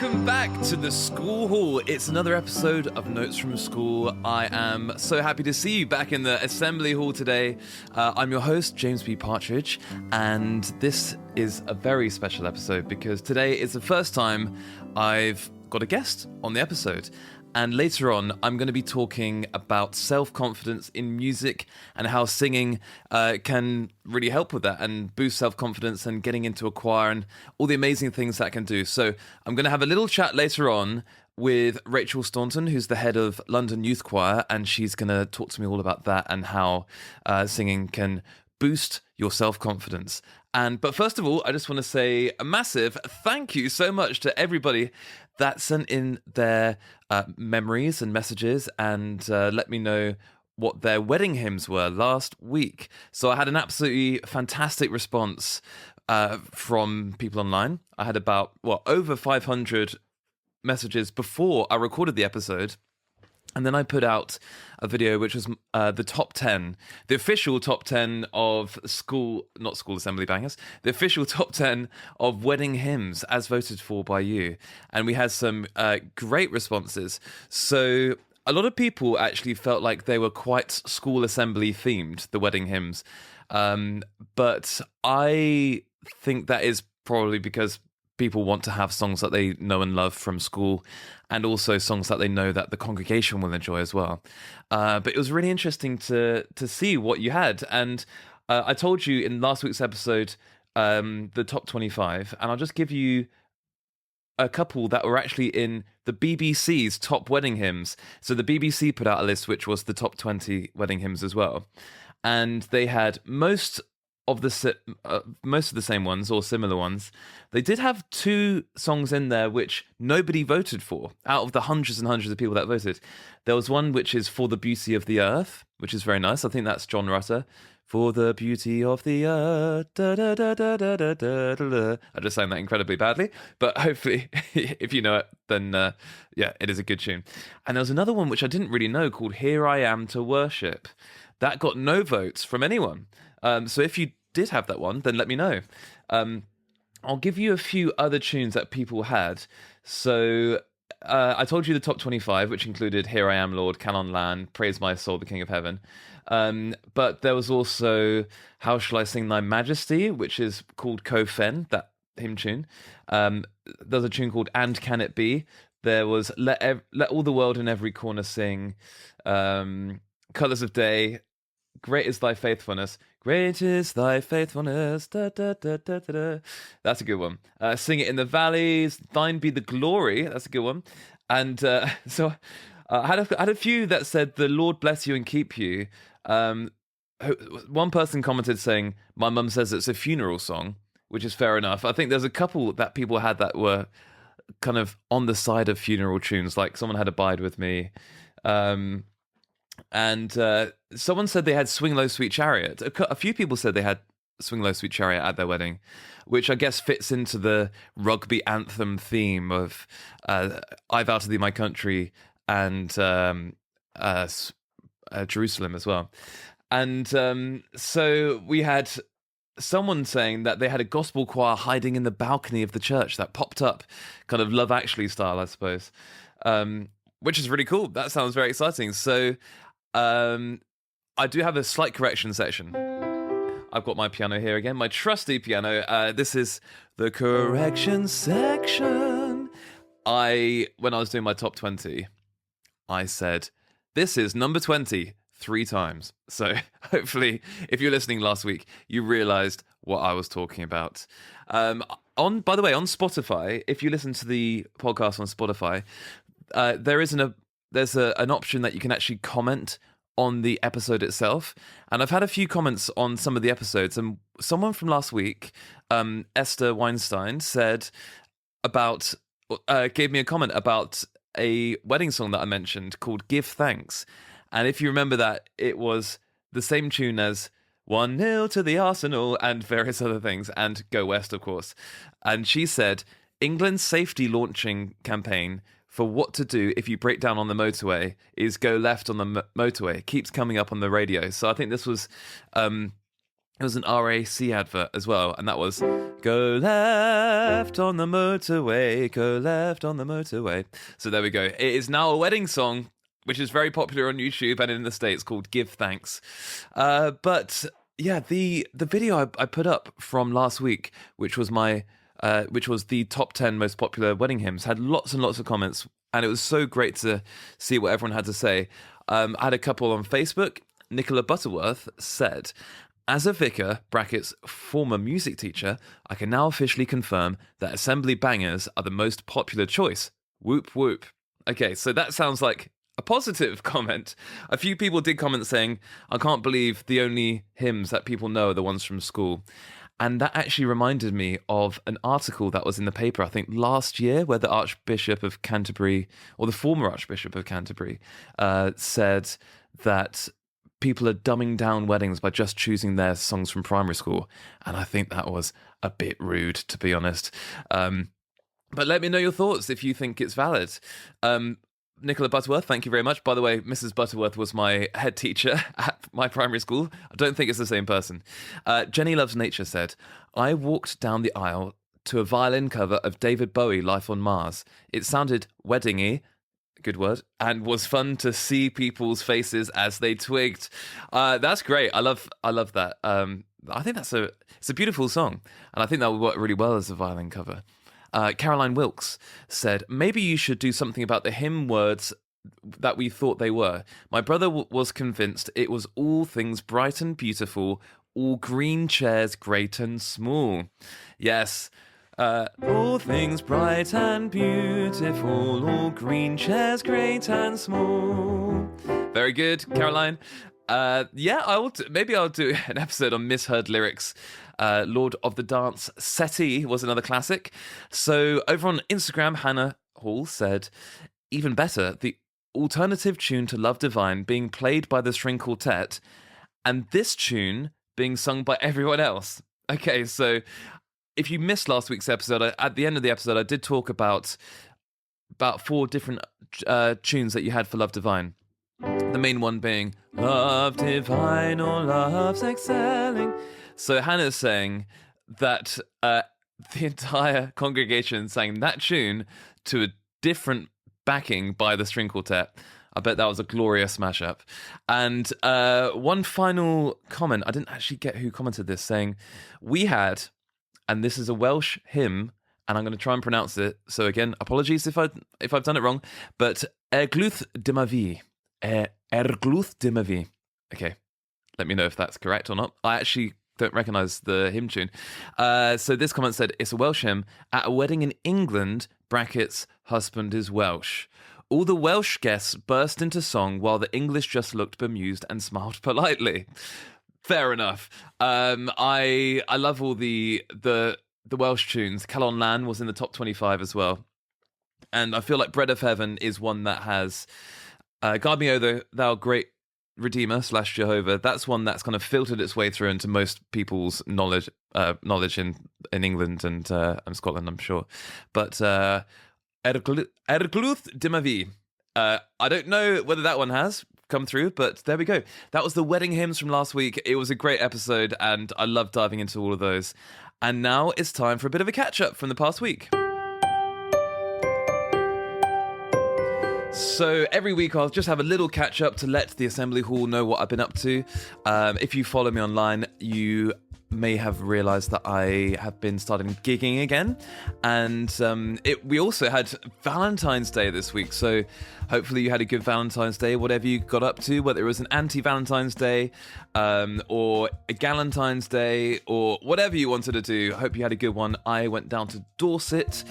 Welcome back to the School Hall. It's another episode of Notes from School. I am so happy to see you back in the Assembly Hall today. I'm your host, James B. Partridge, and this is a very special episode because today is the first time I've got a guest on the episode. And later on, I'm going to be talking about self-confidence in music and how singing can really help with that and boost self-confidence and getting into a choir and all the amazing things that can do. So I'm going to have a little chat later on with Rachel Staunton, who's the head of London Youth Choir, and she's going to talk to me all about that and how singing can boost your self-confidence. But first of all, I just want to say a massive thank you so much to everybody that sent in their memories and messages and let me know what their wedding hymns were last week. So I had an absolutely fantastic response from people online. I had about, over 500 messages before I recorded the episode. And then I put out a video which was the top 10, the official top 10 of not school assembly bangers, the official top 10 of wedding hymns as voted for by you. And we had some great responses. So a lot of people actually felt like they were quite school assembly themed, the wedding hymns. But I think that is probably because people want to have songs that they know and love from school and also songs that they know that the congregation will enjoy as well. But it was really interesting to see what you had. And I told you in last week's episode, the top 25, and I'll just give you a couple that were actually in the BBC's top wedding hymns. So the BBC put out a list which was the top 20 wedding hymns as well. And they had most of the same ones or similar ones. They did have two songs in there which nobody voted for out of the hundreds and hundreds of people that voted. There was one which is For the Beauty of the Earth, which is very nice. I think that's John Rutter. For the beauty of the earth, da, da, da, da, da, da, da, da. I just sang that incredibly badly, but hopefully if you know it, then it is a good tune. And there was another one which I didn't really know called Here I Am to Worship. That got no votes from anyone. So if you did have that one, then let me know. I'll give you a few other tunes that people had. So I told you the top 25, which included Here I Am, Lord, Can on Land, Praise My Soul, the King of Heaven. But there was also How Shall I Sing Thy Majesty, which is called Ko-Fen, that hymn tune. There's a tune called And Can It Be. There was Let All the World in Every Corner Sing, Colours of Day, Great is Thy Faithfulness. Great is Thy Faithfulness. Da, da, da, da, da, da. That's a good one. Sing It in the Valleys. Thine Be the Glory. That's a good one. And so I had a few that said, The Lord Bless You and Keep You. One person commented saying, My mum says it's a funeral song, which is fair enough. I think there's a couple that people had that were kind of on the side of funeral tunes. Like someone had Abide With Me. And someone said they had Swing Low Sweet Chariot. A few people said they had Swing Low Sweet Chariot at their wedding, which I guess fits into the rugby anthem theme of I Vow to Thee My Country and Jerusalem as well. And so we had someone saying that they had a gospel choir hiding in the balcony of the church that popped up, kind of Love Actually style, I suppose, which is really cool. That sounds very exciting. So I do have a slight correction section. I've got my piano here again, my trusty piano. This is the correction section. When I was doing my top 20, I said, this is number 20 3 times. So hopefully, if you're listening last week, you realized what I was talking about. By the way, on Spotify, if you listen to the podcast on Spotify, there's an option that you can actually comment on the episode itself. And I've had a few comments on some of the episodes, and someone from last week, Esther Weinstein, gave me a comment about a wedding song that I mentioned called Give Thanks. And if you remember that, it was the same tune as 1-0 to the Arsenal and various other things, and Go West, of course. And she said, England's safety launching campaign for what to do if you break down on the motorway is go left on the motorway. It keeps coming up on the radio. So I think this was it was an RAC advert as well, and that was "Go left on the motorway, go left on the motorway." So there we go. It is now a wedding song, which is very popular on YouTube and in the States, called "Give Thanks." But yeah, the video I put up from last week, which was the top 10 most popular wedding hymns, had lots and lots of comments, and it was so great to see what everyone had to say. I had a couple on Facebook. Nicola Butterworth said, "As a vicar, brackets, former music teacher, I can now officially confirm that assembly bangers are the most popular choice. Whoop whoop." Okay, so that sounds like a positive comment. A few people did comment saying, "I can't believe the only hymns that people know are the ones from school." And that actually reminded me of an article that was in the paper, I think last year, where the Archbishop of Canterbury, or the former Archbishop of Canterbury, said that people are dumbing down weddings by just choosing their songs from primary school. And I think that was a bit rude, to be honest. But let me know your thoughts if you think it's valid. Nicola Butterworth, thank you very much. By the way, Mrs. Butterworth was my head teacher at my primary school. I don't think it's the same person. Jenny Loves Nature said, "I walked down the aisle to a violin cover of David Bowie, Life on Mars. It sounded wedding-y," good word, "and was fun to see people's faces as they twigged." That's great. I love that. I think it's a beautiful song, and I think that would work really well as a violin cover. Caroline Wilkes said, "Maybe you should do something about the hymn words that we thought they were. My brother was convinced it was all things bright and beautiful, all green chairs great and small." Yes. All things bright and beautiful, all green chairs great and small. Very good, Caroline. Yeah, maybe I'll do an episode on misheard lyrics. Lord of the Dance Settee was another classic. So over on Instagram, Hannah Hall said, "Even better, the alternative tune to Love Divine being played by the string quartet, and this tune being sung by everyone else." Okay, so if you missed last week's episode, at the end of the episode, I did talk about 4 different tunes that you had for Love Divine. The main one being "Love Divine" or "Love's Excelling." So Hannah's saying that the entire congregation sang that tune to a different backing by the string quartet. I bet that was a glorious mashup. And one final comment, I didn't actually get who commented this, saying, "We had," and this is a Welsh hymn, and I'm going to try and pronounce it. So again, apologies if I've done it wrong, but Eglwth dyma fi. Eglwth dyma fi. Okay, let me know if that's correct or not. I actually don't recognise the hymn tune. So this comment said, "It's a Welsh hymn at a wedding in England, brackets, husband is Welsh. All the Welsh guests burst into song while the English just looked bemused and smiled politely." Fair enough. I love all the Welsh tunes. Calon Lan was in the top 25 as well. And I feel like Bread of Heaven is one that has Guide Me, O Thou Great Redeemer / Jehovah. That's one that's kind of filtered its way through into most people's knowledge in England and Scotland, I'm sure. But Eglwth dyma fi. I don't know whether that one has come through, but there we go. That was the wedding hymns from last week. It was a great episode, and I love diving into all of those. And now it's time for a bit of a catch-up from the past week. So every week I'll just have a little catch up to let the Assembly Hall know what I've been up to. If you follow me online, you may have realised that I have been starting gigging again. And we also had Valentine's Day this week. So hopefully you had a good Valentine's Day, whatever you got up to, whether it was an anti-Valentine's Day or a Galentine's Day or whatever you wanted to do. I hope you had a good one. I went down to Dorset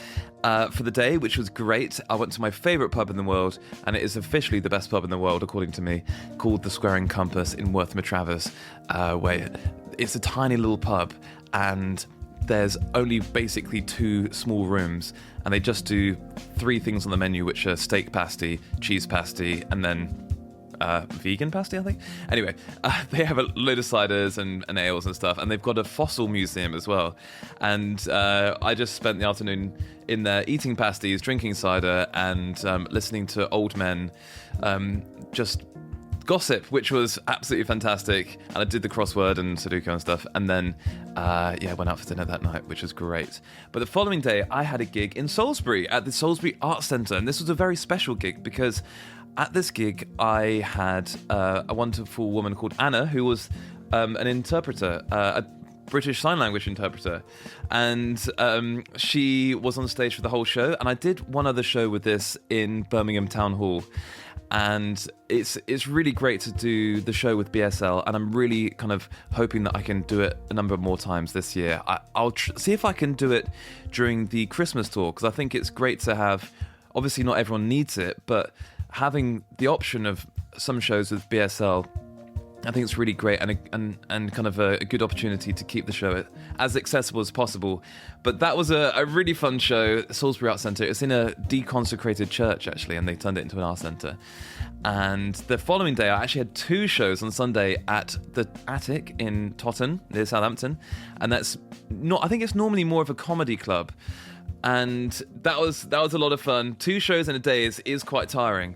for the day, which was great. I went to my favourite pub in the world, and it is officially the best pub in the world, according to me, called the Square and Compass in Worth-Matravers, where it's a tiny little pub, and there's only basically 2 small rooms, and they just do 3 things on the menu, which are steak pasty, cheese pasty, and then vegan pasty, I think. Anyway, they have a load of ciders and ales and stuff, and they've got a fossil museum as well. And I just spent the afternoon in there eating pasties, drinking cider, and listening to old men just gossip, which was absolutely fantastic. And I did the crossword and Sudoku and stuff. And then, went out for dinner that night, which was great. But the following day, I had a gig in Salisbury at the Salisbury Arts Centre. And this was a very special gig because at this gig, I had a wonderful woman called Anna, who was an interpreter, a British Sign Language interpreter. And she was on stage for the whole show. And I did one other show with this in Birmingham Town Hall. And it's really great to do the show with BSL, and I'm really kind of hoping that I can do it a number more times this year. I'll see if I can do it during the Christmas tour, because I think it's great to have, obviously not everyone needs it, but having the option of some shows with BSL, I think it's really great and kind of a good opportunity to keep the show as accessible as possible. But that was a really fun show, Salisbury Arts Centre. It's in a deconsecrated church, actually, and they turned it into an art centre. And the following day, I actually had 2 shows on Sunday at the Attic in Staunton, near Southampton. And I think it's normally more of a comedy club. And that was a lot of fun. 2 shows in a day is quite tiring.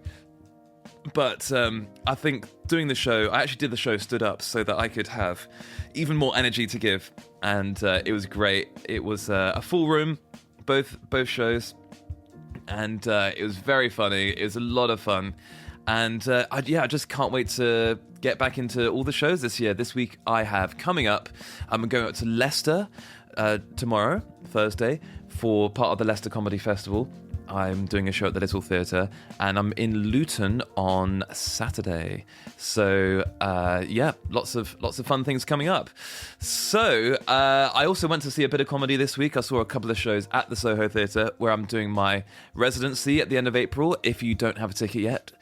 But I think doing the show, I actually did the show stood up so that I could have even more energy to give. And it was great. It was a full room, both shows. And it was very funny. It was a lot of fun. And I just can't wait to get back into all the shows this year. This week I have coming up, I'm going up to Leicester tomorrow, Thursday, for part of the Leicester Comedy Festival. I'm doing a show at the Little Theatre, and I'm in Luton on Saturday. So, lots of fun things coming up. So, I also went to see a bit of comedy this week. I saw a couple of shows at the Soho Theatre, where I'm doing my residency at the end of April. If you don't have a ticket yet,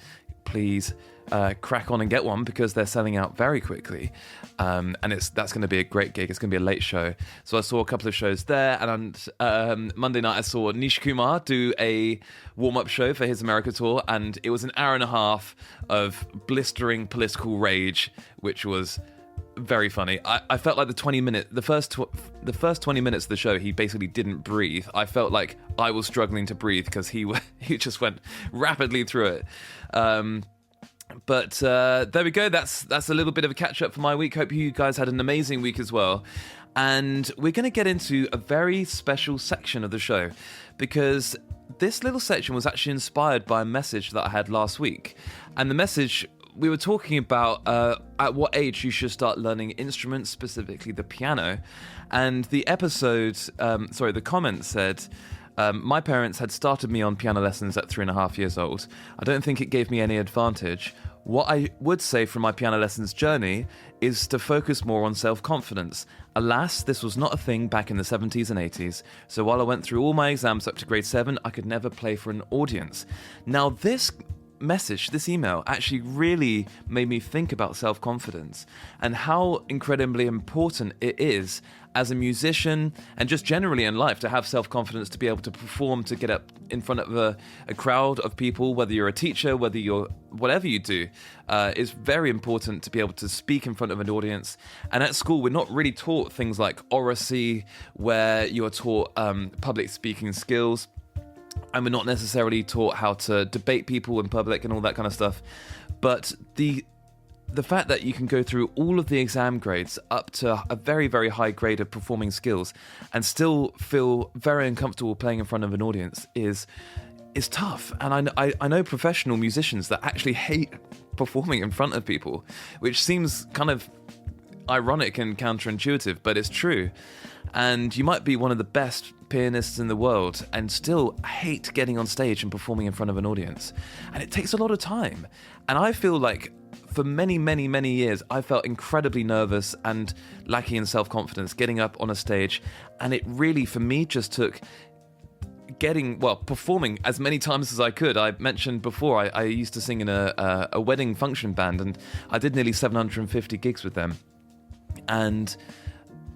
please crack on and get one, because they're selling out very quickly. And that's going to be a great gig. It's going to be a late show. So I saw a couple of shows there, and on Monday night I saw Nish Kumar do a warm-up show for his America tour, and it was an hour and a half of blistering political rage, which was very funny. I felt like the first 20 minutes of the show, he basically didn't breathe. I felt like I was struggling to breathe because he just went rapidly through it. But there we go. That's a little bit of a catch up for my week. Hope you guys had an amazing week as well. And we're going to get into a very special section of the show, because this little section was actually inspired by a message that I had last week. And the message, we were talking about at what age you should start learning instruments, specifically the piano. And the the comment said, my parents had started me on piano lessons at 3.5 years old. I don't think it gave me any advantage. What I would say from my piano lessons journey is to focus more on self-confidence. Alas, this was not a thing back in the 70s and 80s. So while I went through all my exams up to grade 7, I could never play for an audience. Now this email actually really made me think about self-confidence and how incredibly important it is as a musician and just generally in life to have self-confidence, to be able to perform, to get up in front of a crowd of people, whether you're a teacher, whatever you do, is very important to be able to speak in front of an audience. And at school, we're not really taught things like oracy, where you're taught public speaking skills. And we're not necessarily taught how to debate people in public and all that kind of stuff. But the fact that you can go through all of the exam grades up to a very, very high grade of performing skills and still feel very uncomfortable playing in front of an audience is tough. And I know professional musicians that actually hate performing in front of people, which seems kind of ironic and counterintuitive, but it's true. And you might be one of the best pianists in the world and still hate getting on stage and performing in front of an audience. And it takes a lot of time. And I feel like for many, many, many years, I felt incredibly nervous and lacking in self-confidence getting up on a stage. And it really, for me, just took performing as many times as I could. I mentioned before, I used to sing in a wedding function band, and I did nearly 750 gigs with them. And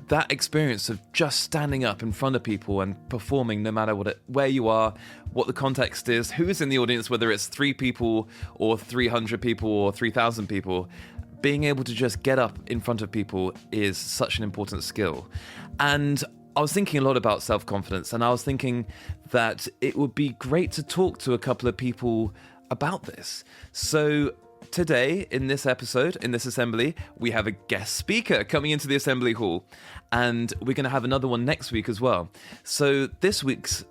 that experience of just standing up in front of people and performing, no matter where you are, what the context is, who's in the audience, whether it's 3 people or 300 people or 3,000 people, being able to just get up in front of people is such an important skill. And I was thinking a lot about self-confidence, and I was thinking that it would be great to talk to a couple of people about this. So today, in this episode, in this assembly, we have a guest speaker coming into the assembly hall, and we're going to have another one next week as well. So this week's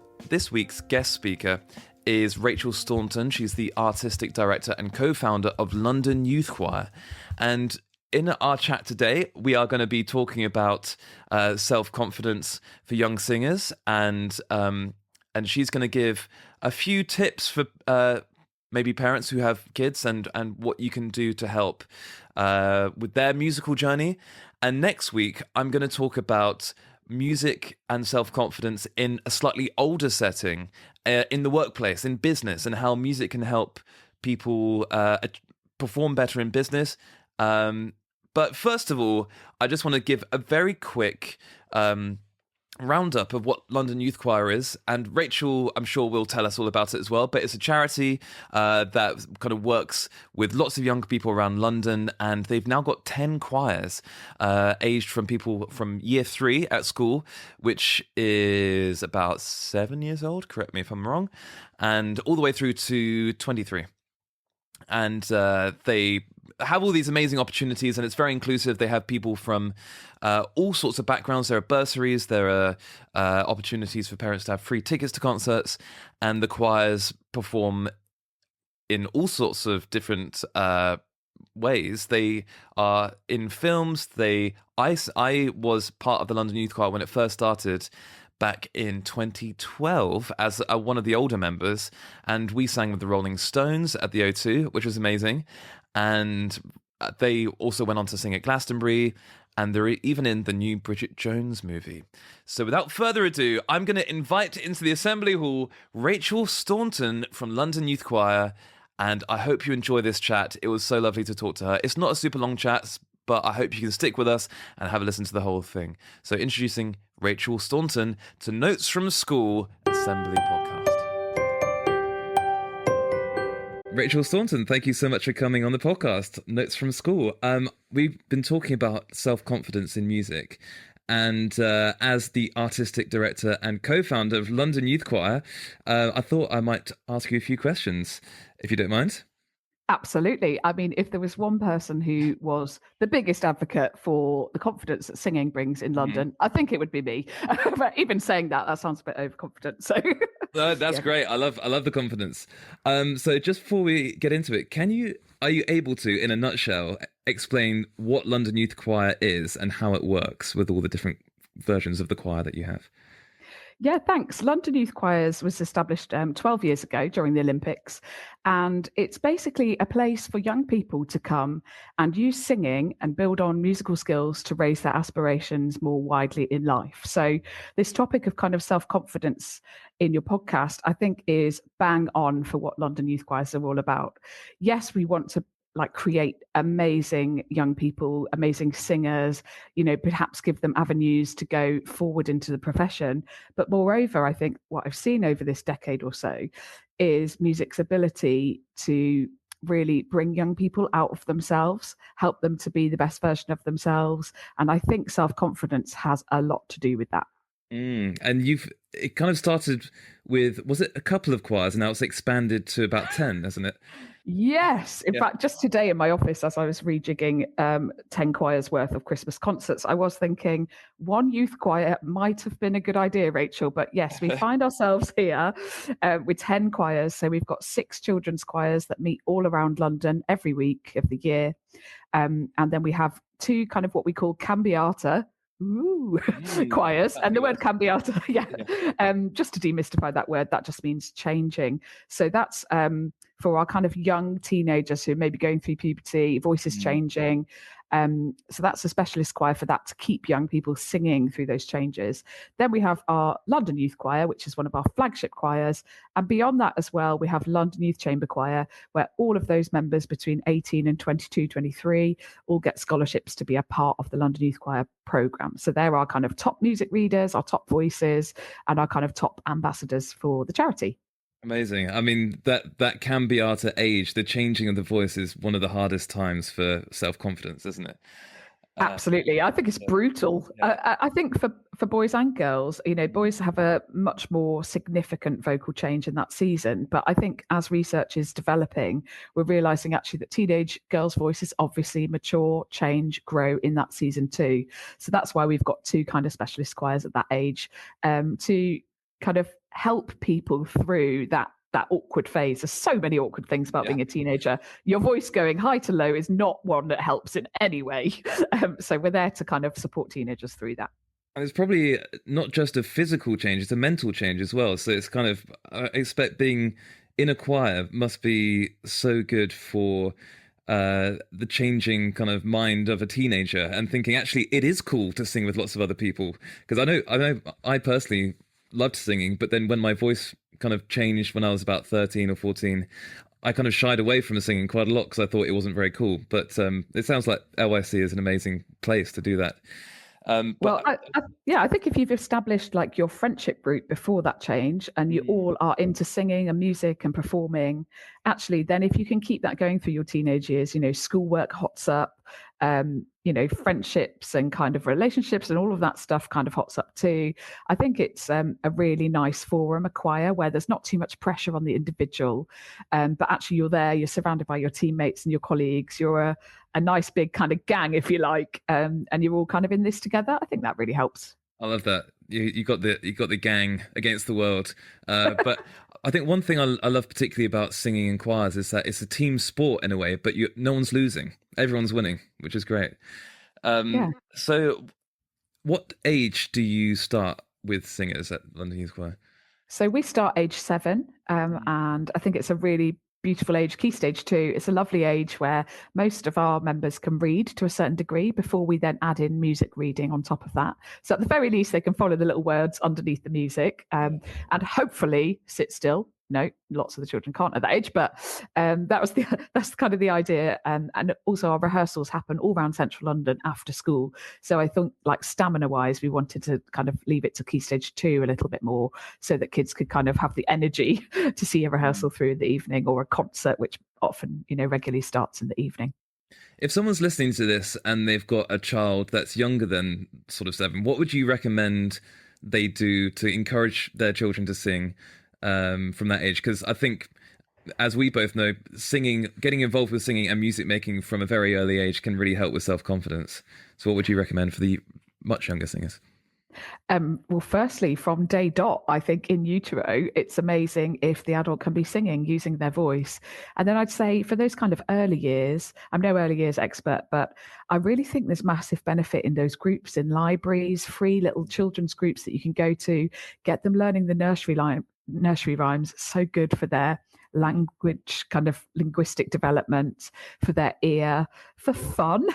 guest speaker is Rachel Staunton. She's the artistic director and co-founder of London Youth Choir. And in our chat today, we are going to be talking about self-confidence for young singers, and she's going to give a few tips for maybe parents who have kids and what you can do to help with their musical journey. And next week, I'm going to talk about music and self-confidence in a slightly older setting, in the workplace, in business, and how music can help people perform better in business. But first of all, I just want to give a very quick roundup of what London Youth Choir is, and Rachel, I'm sure, will tell us all about it as well. But it's a charity that kind of works with lots of young people around London, and they've now got 10 choirs aged from people from year 3 at school, which is about 7 years old, correct me if I'm wrong, and all the way through to 23. And they have all these amazing opportunities, and it's very inclusive. They have people from all sorts of backgrounds. There are bursaries, there are opportunities for parents to have free tickets to concerts, and the choirs perform in all sorts of different ways. They are in films. I was part of the London Youth Choir when it first started back in 2012 as one of the older members, and we sang with the Rolling Stones at the O2, which was amazing. And they also went on to sing at Glastonbury, and they're even in the new Bridget Jones movie. So without further ado, I'm going to invite into the assembly hall Rachel Staunton from London Youth Choir, and I hope you enjoy this chat. It was so lovely to talk to her. It's not a super long chat, but I hope you can stick with us and have a listen to the whole thing. So introducing Rachel Staunton to Notes from School Assembly Podcast. Rachel Staunton, thank you so much for coming on the podcast, Notes from School. We've been talking about self-confidence in music, and as the artistic director and co-founder of London Youth Choir, I thought I might ask you a few questions, if you don't mind. Absolutely. I mean, if there was one person who was the biggest advocate for the confidence that singing brings in London, I think it would be me. But even saying that sounds a bit overconfident. So that's great. I love the confidence. So just before we get into it, are you able to, in a nutshell, explain what London Youth Choir is and how it works with all the different versions of the choir that you have? Yeah, thanks. London Youth Choirs was established 12 years ago during the Olympics, and it's basically a place for young people to come and use singing and build on musical skills to raise their aspirations more widely in life. So this topic of kind of self-confidence in your podcast, I think, is bang on for what London Youth Choirs are all about. Yes, we want to create amazing young people, amazing singers, perhaps give them avenues to go forward into the profession. But moreover, I think what I've seen over this decade or so is music's ability to really bring young people out of themselves, help them to be the best version of themselves. And I think self-confidence has a lot to do with that. And it kind of started with, was it a couple of choirs, and now it's expanded to about 10, hasn't it? Yes. In fact, just today in my office, as I was rejigging 10 choirs worth of Christmas concerts, I was thinking one youth choir might have been a good idea, Rachel. But yes, we find ourselves here with 10 choirs. So we've got 6 children's choirs that meet all around London every week of the year. And then we have 2 kind of what we call Cambiata choirs, and the word Cambiata, just to demystify that word, that just means changing. So that's for our kind of young teenagers who may be going through puberty, voices changing. So that's a specialist choir for that, to keep young people singing through those changes. Then we have our London Youth Choir, which is one of our flagship choirs. And beyond that as well, we have London Youth Chamber Choir, where all of those members between 18 and 22, 23 all get scholarships to be a part of the London Youth Choir programme. So they're our kind of top music readers, our top voices, and our kind of top ambassadors for the charity. Amazing. I mean, that Cambiata age, the changing of the voice, is one of the hardest times for self-confidence, isn't it? Absolutely. I think it's brutal. Yeah. I think for boys and girls, boys have a much more significant vocal change in that season. But I think as research is developing, we're realizing actually that teenage girls' voices obviously mature, change, grow in that season too. So that's why we've got two kind of specialist choirs at that age, to kind of help people through that awkward phase. There's so many awkward things about being a teenager. Your voice going high to low is not one that helps in any way. So we're there to kind of support teenagers through that. And it's probably not just a physical change, it's a mental change as well. So it's kind of, I expect being in a choir must be so good for the changing kind of mind of a teenager and thinking actually it is cool to sing with lots of other people. Because I know I personally loved singing, but then when my voice kind of changed when I was about 13 or 14, I kind of shied away from singing quite a lot because I thought it wasn't very cool. But it sounds like LYC is an amazing place to do that. I think if you've established like your friendship group before that change and you all are into singing and music and performing, actually, then if you can keep that going through your teenage years, schoolwork hots up, friendships and kind of relationships and all of that stuff kind of hots up too. I think it's a really nice forum, a choir, where there's not too much pressure on the individual, but actually you're there, you're surrounded by your teammates and your colleagues, you're a nice big kind of gang, if you like, and you're all kind of in this together. I think that really helps. I love that. You got the gang against the world. But I think one thing I love particularly about singing in choirs is that it's a team sport in a way, but no one's losing. Everyone's winning, which is great. So what age do you start with singers at London Youth Choir? So we start age 7, and I think it's a really beautiful age. Key stage 2, it's a lovely age where most of our members can read to a certain degree before we then add in music reading on top of that. So at the very least, they can follow the little words underneath the music, and hopefully sit still. No, lots of the children can't at that age, but that's kind of the idea. And also our rehearsals happen all around central London after school. So I think like stamina wise, we wanted to kind of leave it to key stage 2 a little bit more so that kids could kind of have the energy to see a rehearsal through in the evening, or a concert, which often, regularly starts in the evening. If someone's listening to this and they've got a child that's younger than sort of 7, what would you recommend they do to encourage their children to sing from that age? Because I think, as we both know, singing, getting involved with singing and music making from a very early age can really help with self-confidence. So what would you recommend for the much younger singers? Well, firstly, from day dot, I think in utero, it's amazing if the adult can be singing using their voice. And then I'd say for those kind of early years, I'm no early years expert, but I really think there's massive benefit in those groups in libraries, free little children's groups that you can go to, get them learning the nursery rhymes. So good for their language, kind of linguistic development, for their ear, for fun,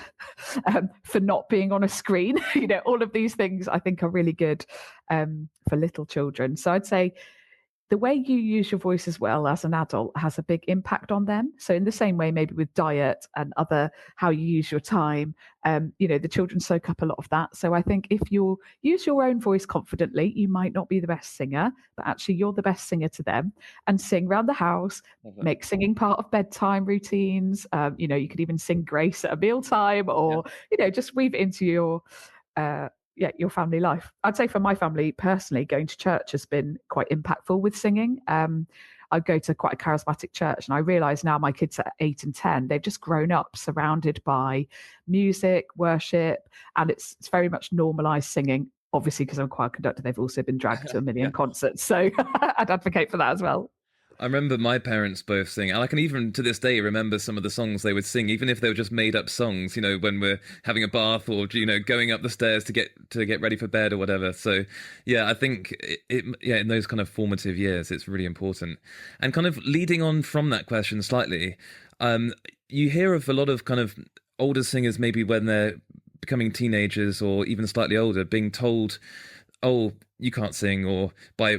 for not being on a screen. All of these things I think are really good for little children. So I'd say the way you use your voice as well as an adult has a big impact on them. So in the same way, maybe with diet and other, how you use your time, the children soak up a lot of that. So I think if you use your own voice confidently, you might not be the best singer, but actually you're the best singer to them, and sing around the house, make singing part of bedtime routines. You could even sing grace at a mealtime, or, just weave it into your family life. I'd say for my family personally, going to church has been quite impactful with singing. I go to quite a charismatic church, and I realise now my kids are 8 and 10, they've just grown up surrounded by music, worship, and it's very much normalised singing. Obviously, because I'm a choir conductor, they've also been dragged to a million concerts. So I'd advocate for that as well. I remember my parents both sing, and I can even to this day remember some of the songs they would sing, even if they were just made up songs, when we're having a bath or, going up the stairs to get ready for bed or whatever. So yeah, I think in those kind of formative years, it's really important. And kind of leading on from that question slightly, you hear of a lot of kind of older singers, maybe when they're becoming teenagers or even slightly older, being told, oh, you can't sing, or by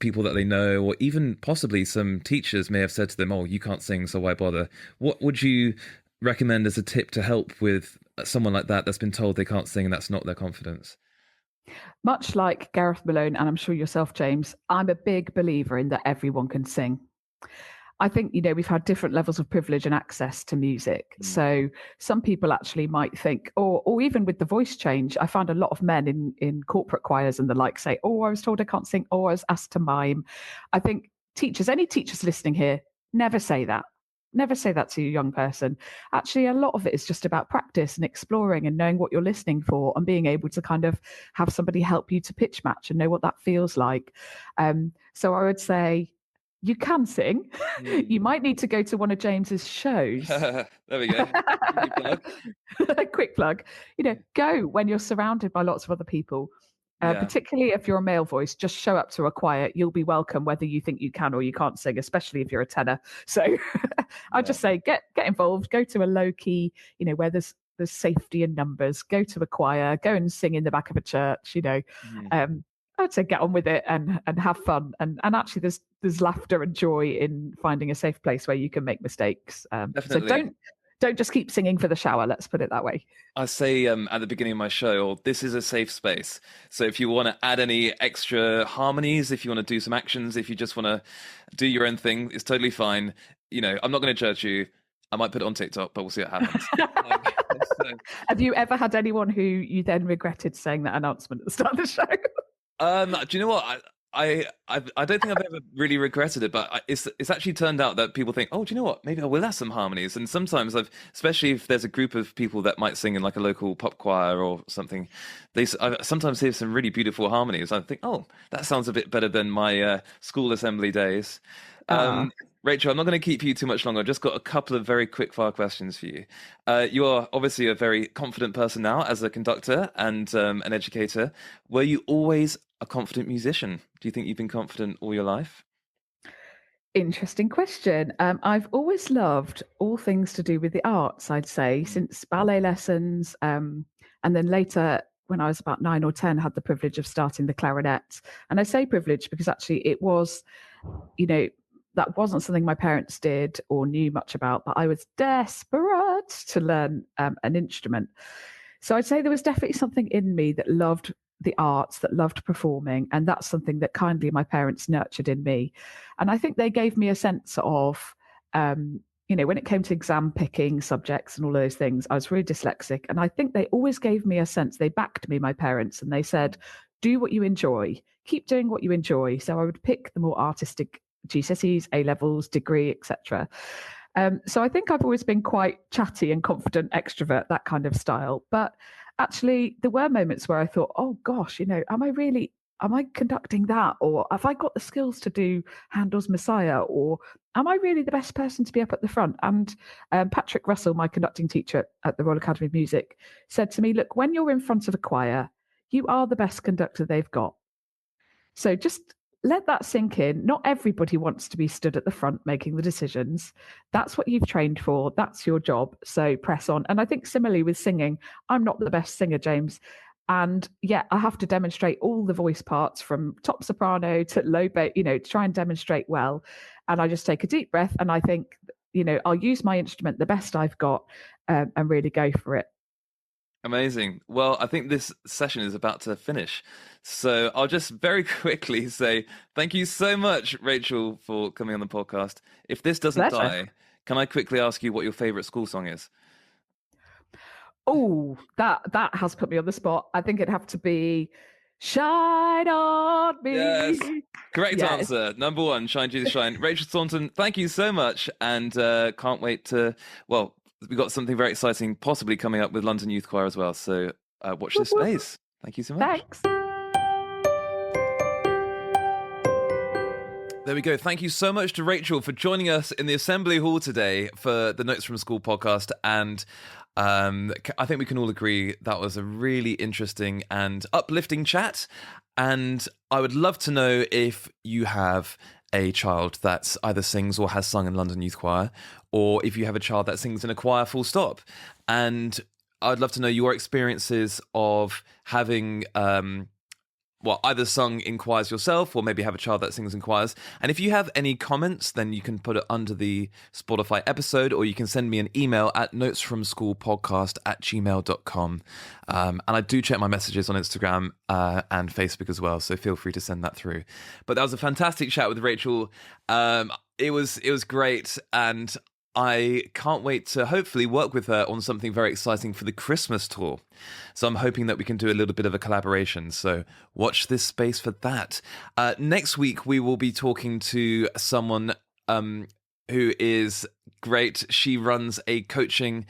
people that they know, or even possibly some teachers may have said to them, oh, you can't sing, so why bother? What would you recommend as a tip to help with someone like that that's been told they can't sing and that's not their confidence? Much like Gareth Malone, and I'm sure yourself, James, I'm a big believer in that everyone can sing. I think, we've had different levels of privilege and access to music. So some people actually might think, or even with the voice change, I found a lot of men in corporate choirs and the like say, oh, I was told I can't sing, or I was asked to mime. I think any teachers listening here, never say that. Never say that to a young person. Actually, a lot of it is just about practice and exploring and knowing what you're listening for and being able to kind of have somebody help you to pitch match and know what that feels like. So I would say, you can sing. You might need to go to one of James's shows. There we go. Quick plug. Go when you're surrounded by lots of other people. Particularly if you're a male voice, just show up to a choir. You'll be welcome whether you think you can or you can't sing, especially if you're a tenor. So I'd just say get involved. Go to a low key, where there's safety in numbers. Go to a choir. Go and sing in the back of a church. I'd say get on with it and have fun. And actually, there's laughter and joy in finding a safe place where you can make mistakes. Definitely. So don't just keep singing for the shower. Let's put it that way. I say at the beginning of my show, this is a safe space. So if you want to add any extra harmonies, if you want to do some actions, if you just want to do your own thing, it's totally fine. I'm not going to judge you. I might put it on TikTok, but we'll see what happens. Have you ever had anyone who you then regretted saying that announcement at the start of the show? Do you know what? I don't think I've ever really regretted it, but it's actually turned out that people think, oh, do you know what? Maybe I will have some harmonies. And sometimes especially if there's a group of people that might sing in like a local pop choir or something, I sometimes hear some really beautiful harmonies. I think, oh, that sounds a bit better than my school assembly days. Rachel, I'm not going to keep you too much longer. I've just got a couple of very quick fire questions for you. You are obviously a very confident person now as a conductor and an educator. Were you always a confident musician? Do you think you've been confident all your life? Interesting question. I've always loved all things to do with the arts, I'd say, since ballet lessons. And then later, when I was about 9 or 10, had the privilege of starting the clarinet. And I say privilege because actually it was, that wasn't something my parents did or knew much about, but I was desperate to learn an instrument. So I'd say there was definitely something in me that loved the arts, that loved performing. And that's something that kindly my parents nurtured in me. And I think they gave me a sense of, when it came to exam picking subjects and all those things, I was really dyslexic. And I think they always gave me a sense, they backed me, my parents, and they said, do what you enjoy, keep doing what you enjoy. So I would pick the more artistic GCSEs, A-levels, degree, etc. So I think I've always been quite chatty and confident, extrovert, that kind of style. But actually, there were moments where I thought, oh gosh, am I conducting that? Or have I got the skills to do Handel's Messiah? Or am I really the best person to be up at the front? And Patrick Russell, my conducting teacher at the Royal Academy of Music, said to me, look, when you're in front of a choir, you are the best conductor they've got. So just let that sink in. Not everybody wants to be stood at the front making the decisions. That's what you've trained for. That's your job. So press on. And I think similarly with singing, I'm not the best singer, James. And I have to demonstrate all the voice parts from top soprano to low bass, to try and demonstrate well. And I just take a deep breath and I think, I'll use my instrument the best I've got and really go for it. Amazing. Well, I think this session is about to finish. So I'll just very quickly say thank you so much, Rachel, for coming on the podcast. If this doesn't die, can I quickly ask you what your favorite school song is? Oh, that has put me on the spot. I think it'd have to be Shine On Me. Yes. Correct answer. Number one, Shine Jesus Shine. Rachel Staunton, thank you so much. And can't wait to, we've got something very exciting possibly coming up with London Youth Choir as well. So watch this space. Thank you so much. Thanks. There we go. Thank you so much to Rachel for joining us in the Assembly Hall today for the Notes from School podcast. And I think we can all agree that was a really interesting and uplifting chat. And I would love to know if you have a child that either sings or has sung in London Youth Choir, or if you have a child that sings in a choir full stop. And I'd love to know your experiences of having either sung in choirs yourself or maybe have a child that sings in choirs. And if you have any comments, then you can put it under the Spotify episode, or you can send me an email at notesfromschoolpodcast@gmail.com. And I do check my messages on Instagram and Facebook as well, so feel free to send that through. But that was a fantastic chat with Rachel. it was great, and I can't wait to hopefully work with her on something very exciting for the Christmas tour. So I'm hoping that we can do a little bit of a collaboration. So watch this space for that. Next week, we will be talking to someone who is great. She runs a coaching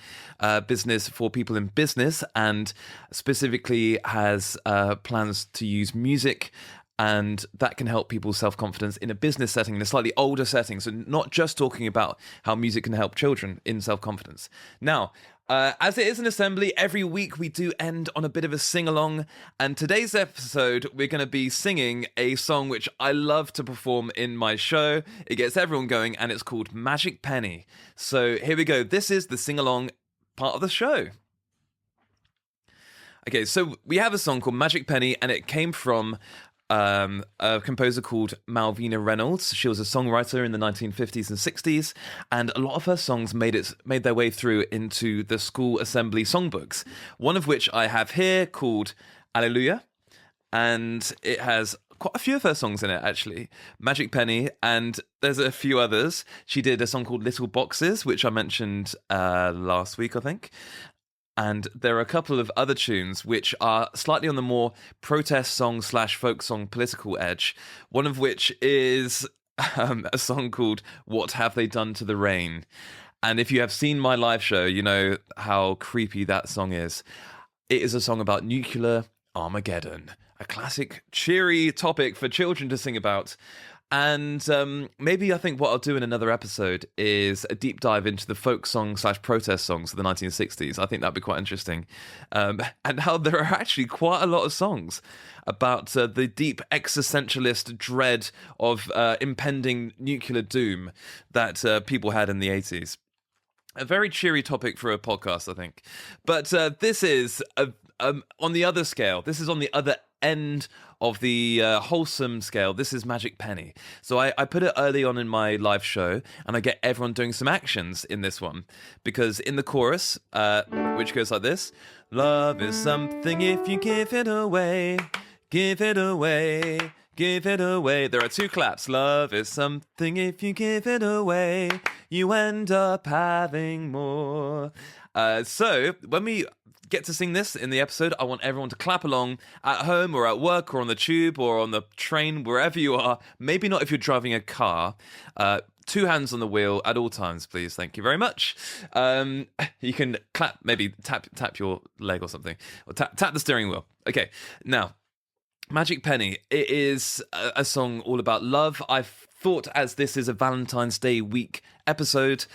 business for people in business, and specifically has plans to use music, and that can help people's self-confidence in a business setting, in a slightly older setting. So not just talking about how music can help children in self-confidence. Now, as it is an assembly, every week we do end on a bit of a sing-along. And today's episode, we're going to be singing a song which I love to perform in my show. It gets everyone going, and it's called Magic Penny. So here we go. This is the sing-along part of the show. Okay, so we have a song called Magic Penny, and it came from a composer called Malvina Reynolds. She was a songwriter in the 1950s and 60s, and a lot of her songs made their way through into the school assembly songbooks. One of which I have here called Alleluia, and it has quite a few of her songs in it, actually. Magic Penny, and there's a few others. She did a song called Little Boxes, which I mentioned last week, I think. And there are a couple of other tunes which are slightly on the more protest song / folk song political edge. One of which is a song called What Have They Done to the Rain? And if you have seen my live show, you know how creepy that song is. It is a song about nuclear Armageddon, a classic cheery topic for children to sing about. And maybe I think what I'll do in another episode is a deep dive into the folk song / protest songs of the 1960s. I think that'd be quite interesting. And how there are actually quite a lot of songs about the deep existentialist dread of impending nuclear doom that people had in the 80s. A very cheery topic for a podcast, I think. But this is on the other scale. This is on the other end of the wholesome scale. This is Magic Penny. So I put it early on in my live show, and I get everyone doing some actions in this one. Because in the chorus, which goes like this: love is something if you give it away, give it away, give it away. There are two claps. Love is something if you give it away, you end up having more. So when we get to sing this in the episode, I want everyone to clap along at home or at work or on the tube or on the train, wherever you are. Maybe not if you're driving a car. Two hands on the wheel at all times, please. Thank you very much. You can clap, maybe tap your leg or something, or tap the steering wheel. Okay, now, Magic Penny. It is a song all about love. I've thought, as this is a Valentine's Day week episode,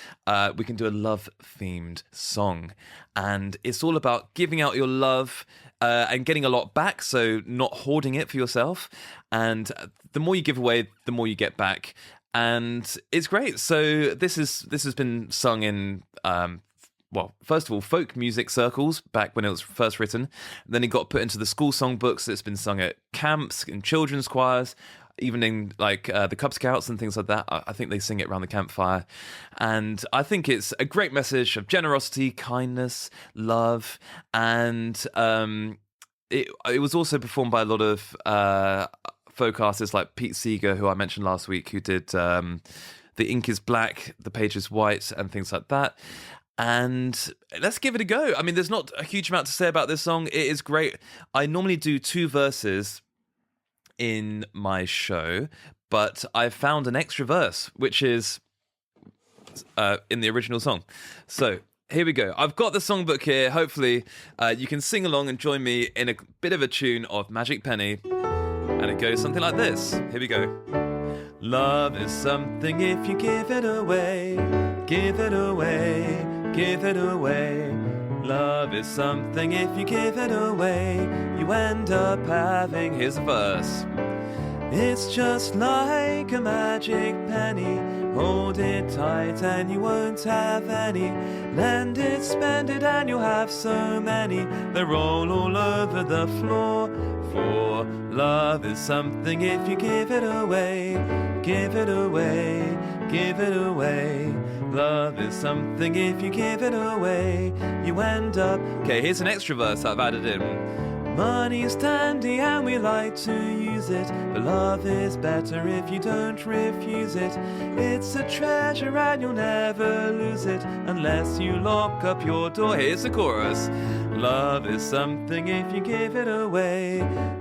we can do a love-themed song. And it's all about giving out your love and getting a lot back, so not hoarding it for yourself. And the more you give away, the more you get back. And it's great. So this has been sung in first of all, folk music circles back when it was first written. Then it got put into the school songbooks. It's been sung at camps, in children's choirs, even in the Cub Scouts and things like that. I think they sing it around the campfire. And I think it's a great message of generosity, kindness, love. And it was also performed by a lot of folk artists like Pete Seeger, who I mentioned last week, who did The Ink is Black, The Page is White, and things like that. And let's give it a go. I mean, there's not a huge amount to say about this song. It is great. I normally do 2 verses in my show, but I found an extra verse, which is in the original song. So here we go. I've got the songbook here. Hopefully you can sing along and join me in a bit of a tune of Magic Penny. And it goes something like this. Here we go. Love is something if you give it away, give it away, give it away. Love is something if you give it away, you end up having. Here's a verse. It's just like a magic penny, hold it tight and you won't have any. Lend it, spend it and you'll have so many, they roll all over the floor. For love is something if you give it away, give it away, give it away. Love is something if you give it away, you end up. Okay, here's an extra verse I've added in. Money's dandy and we like to use it, but love is better if you don't refuse it. It's a treasure and you'll never lose it unless you lock up your door. Here's the chorus. Love is something if you give it away,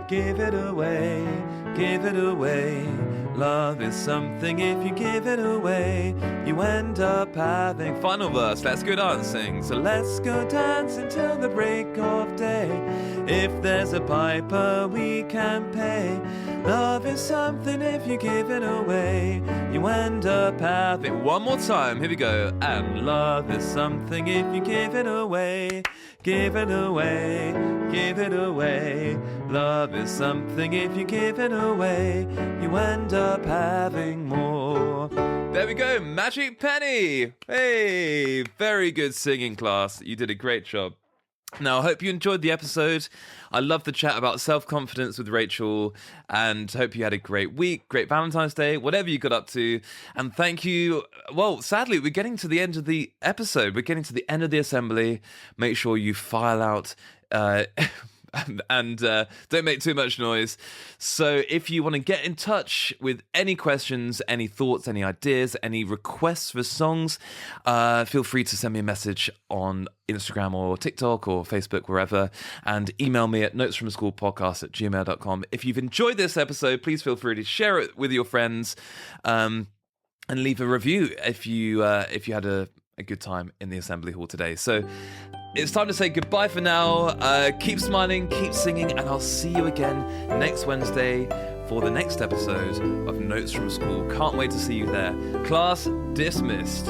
give it away, give it away. Love is something if you give it away, you end up having... Final verse, let's go dancing. So let's go dancing till the break of day. If there's a piper we can pay. Love is something if you give it away, you end up having... One more time, here we go. And love is something if you give it away, give it away, give it away. Love is something if you give it away, you end up having more. There we go, Magic Penny. Hey, very good singing, class. You did a great job. Now, I hope you enjoyed the episode. I love the chat about self-confidence with Rachel, and hope you had a great week, great Valentine's Day, whatever you got up to. And thank you. Well, sadly, we're getting to the end of the episode. We're getting to the end of the assembly. Make sure you file out... and don't make too much noise. So if you want to get in touch with any questions, any thoughts, any ideas, any requests for songs, feel free to send me a message on Instagram or TikTok or Facebook, wherever, and email me at notesfromschoolpodcast@gmail.com. If you've enjoyed this episode, please feel free to share it with your friends, and leave a review if you had a good time in the assembly hall today. So it's time to say goodbye for now. Keep smiling, keep singing, and I'll see you again next Wednesday for the next episode of Notes from School. Can't wait to see you there. Class dismissed.